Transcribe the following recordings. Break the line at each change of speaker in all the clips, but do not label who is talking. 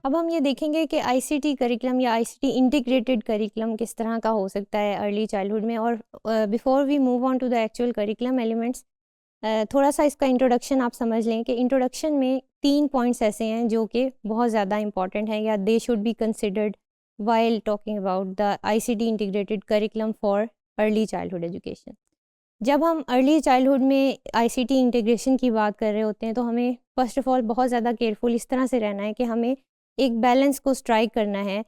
अब हम ये देखेंगे कि आईसीटी करिकुलम या आईसीटी इंटीग्रेटेड करिकुलम किस तरह का हो सकता है अर्ली चाइल्डहुड में। और before we move on to the actual curriculum elements, थोड़ा सा इसका इंट्रोडक्शन आप समझ लें कि इंट्रोडक्शन में 3 पॉइंट्स ऐसे हैं जो कि बहुत ज़्यादा इंपॉर्टेंट हैं या they should be considered while talking about the ICT integrated curriculum for early childhood education. जब हम अर्ली चाइल्डहुड में आईसीटी इंटीग्रेशन की बात कर रहे होते हैं तो हमें फ़र्स्ट ऑफ़ ऑल बहुत ज़्यादा केयरफुल इस तरह से रहना है कि हमें एक बैलेंस को स्ट्राइक करना है,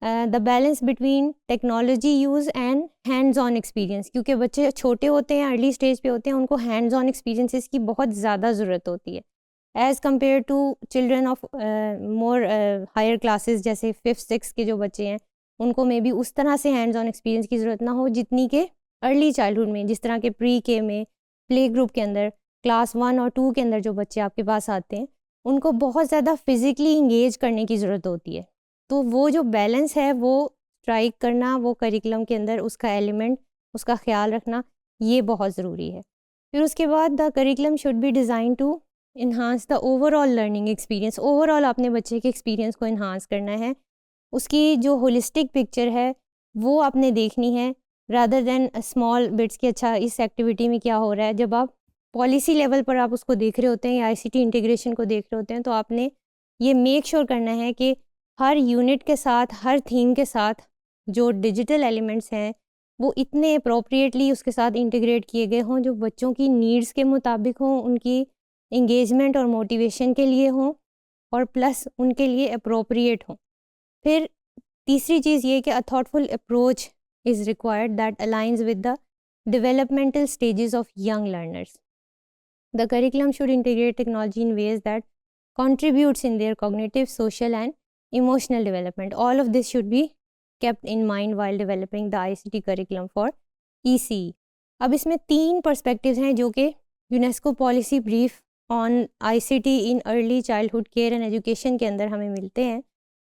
the balance between technology use and hands on experience. क्योंकि बच्चे छोटे होते हैं, अर्ली स्टेज पे होते हैं, उनको हैंड्स ऑन एक्सपीरियंसेस की बहुत ज़्यादा ज़रूरत होती है as compare to children of more higher classes, जैसे 5th 6th के जो बच्चे हैं उनको मे बी उस तरह से हैंड्स ऑन एक्सपीरियंस की ज़रूरत ना हो जितनी के अर्ली चाइल्डहुड में, जिस तरह के प्री के में, प्ले ग्रुप के अंदर, क्लास 1 और 2 के अंदर जो बच्चे आपके पास आते हैं उनको बहुत ज़्यादा फिज़िकली इंगेज करने की ज़रूरत होती है। तो वो जो बैलेंस है वो स्ट्राइक करना, वो करिकुलम के अंदर उसका एलिमेंट, उसका ख्याल रखना, ये बहुत ज़रूरी है। फिर उसके बाद the curriculum should be design to enhance the overall learning experience. Overall आपने बच्चे के एक्सपीरियंस को इन्हांस करना है, उसकी जो होलिस्टिक पिक्चर है वो आपने देखनी है रादर देन स्मॉल बिट्स की अच्छा इस एक्टिविटी में क्या हो रहा है। जब आप पॉलिसी लेवल पर आप उसको देख रहे होते हैं या आईसीटी इंटीग्रेशन को देख रहे होते हैं तो आपने ये मेक श्योर करना है कि हर यूनिट के साथ, हर थीम के साथ जो डिजिटल एलिमेंट्स हैं वो इतने अप्रोप्रिएटली उसके साथ इंटीग्रेट किए गए हों जो बच्चों की नीड्स के मुताबिक हों, उनकी इंगेजमेंट और मोटिवेशन के लिए हों और प्लस उनके लिए अप्रोप्रिएट हों। फिर तीसरी चीज़ ये कि a thoughtful approach is required that aligns with the developmental stages of young learners. The curriculum should integrate technology in ways that contributes in their cognitive, social and emotional development. All of this should be kept in mind while developing the ICT curriculum for ECE. अब इसमें 3 perspectives हैं जो कि UNESCO policy brief on ICT in early childhood care and education के अंदर हमें मिलते हैं।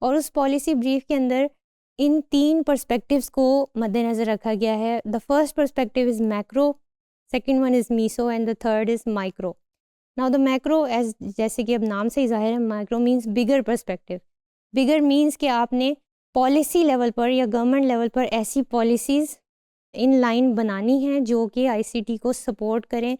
और उस पॉलिसी ब्रीफ के अंदर इन 3 पर्सपेक्टिव्स को मद्देनज़र रखा गया है। The first perspective is macro, second one is meso and the third is micro. Now the macro, as जैसे कि अब नाम से ही ज़ाहिर है, micro means bigger perspective. Bigger means कि आपने पॉलिसी लेवल पर या गवर्नमेंट लेवल पर ऐसी पॉलिसीज़ इन लाइन बनानी हैं जो कि आईसीटी को सपोर्ट करें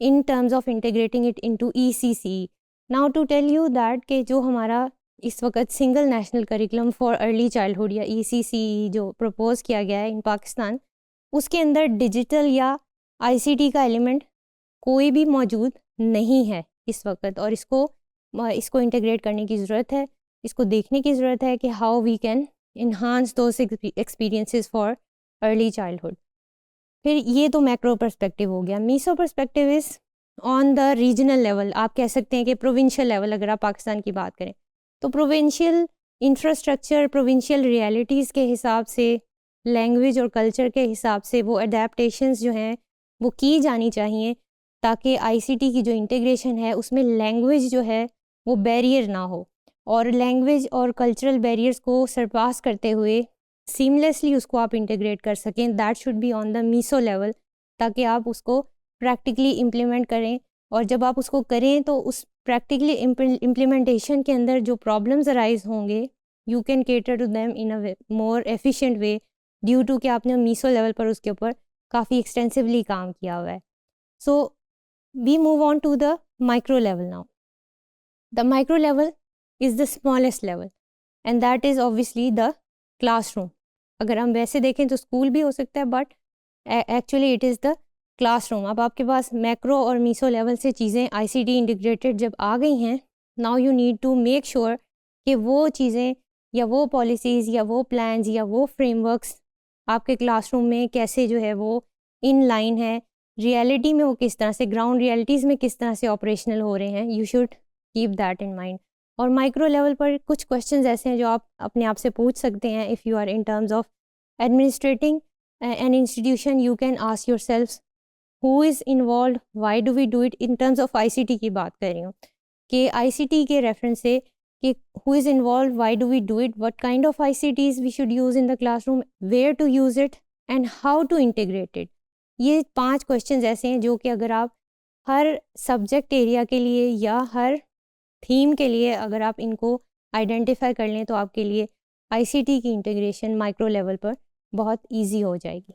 in terms of integrating it into ECC. Now to tell you that कि जो हमारा इस वक्त single national curriculum for early childhood या ईसीसी जो प्रपोज किया गया है इन पाकिस्तान, उसके अंदर डिजिटल या आईसीटी का एलिमेंट कोई भी मौजूद नहीं है इस वक्त। और इसको इंटीग्रेट करने की ज़रूरत है, इसको देखने की ज़रूरत है कि how we can enhance those experiences for early childhood. फिर ये तो मैक्रो पर्सपेक्टिव हो गया। Meso perspective is on the regional level, आप कह सकते हैं कि प्रोविंशियल लेवल अगर आप पाकिस्तान की बात करें तो प्रोविंशियल इंफ्रास्ट्रक्चर, प्रोविंशियल रियलिटीज़ के हिसाब से, लैंग्वेज और कल्चर के हिसाब से वो अडेप्टैशंस जो हैं वो की जानी चाहिए ताकि आईसीटी की जो इंटीग्रेशन है उसमें लैंग्वेज जो है वो बैरियर ना हो और लैंग्वेज और कल्चरल बैरियर्स को सरपास करते हुए सीमलेसली उसको आप इंटीग्रेट कर सकें। That should be on the meso level, ताकि आप उसको प्रैक्टिकली इम्प्लीमेंट करें। और जब आप उसको करें तो उस प्रैक्टिकली इम्प्लीमेंटेशन के अंदर जो प्रॉब्लम्स अराइज होंगे you can cater to them in a more efficient way due to कि आपने मीसो लेवल पर उसके ऊपर काफ़ी एक्सटेंसिवली काम किया हुआ है। So we move on to the micro level now. The micro level is the smallest level and that is obviously the classroom. अगर हम वैसे देखें तो स्कूल भी हो सकता है but actually it is the classroom. अब आपके पास मैक्रो और मीसो लेवल से चीज़ें आईसीटी इंटीग्रेटेड जब आ गई हैं, now you need to make sure कि वो चीज़ें या वो पॉलिसीज़ या वो प्लान्स या वो फ्रेमवर्क्स आपके क्लासरूम में कैसे जो है वो इन लाइन है, रियलिटी में वो किस तरह से, ग्राउंड रियलिटीज़ में किस तरह से ऑपरेशनल हो रहे हैं। You should keep that in mind. और माइक्रो लेवल पर कुछ क्वेश्चंस ऐसे हैं जो आप अपने आप से पूछ सकते हैं। If you are in terms of administrating an institution, you can ask yourself who is involve, why do we do it. In terms of ICT की बात कर रही हूँ कि आईसीटी के रेफरेंस से कि who is involve, why do we do it, what kind of ICTs we should use in the classroom, where to use it and how to integrate it. ये 5 क्वेश्चंस ऐसे हैं जो कि अगर आप हर सब्जेक्ट एरिया के लिए या हर थीम के लिए अगर आप इनको आइडेंटिफाई कर लें तो आपके लिए आईसीटी की इंटीग्रेशन माइक्रो लेवल पर बहुत ईजी हो जाएगी।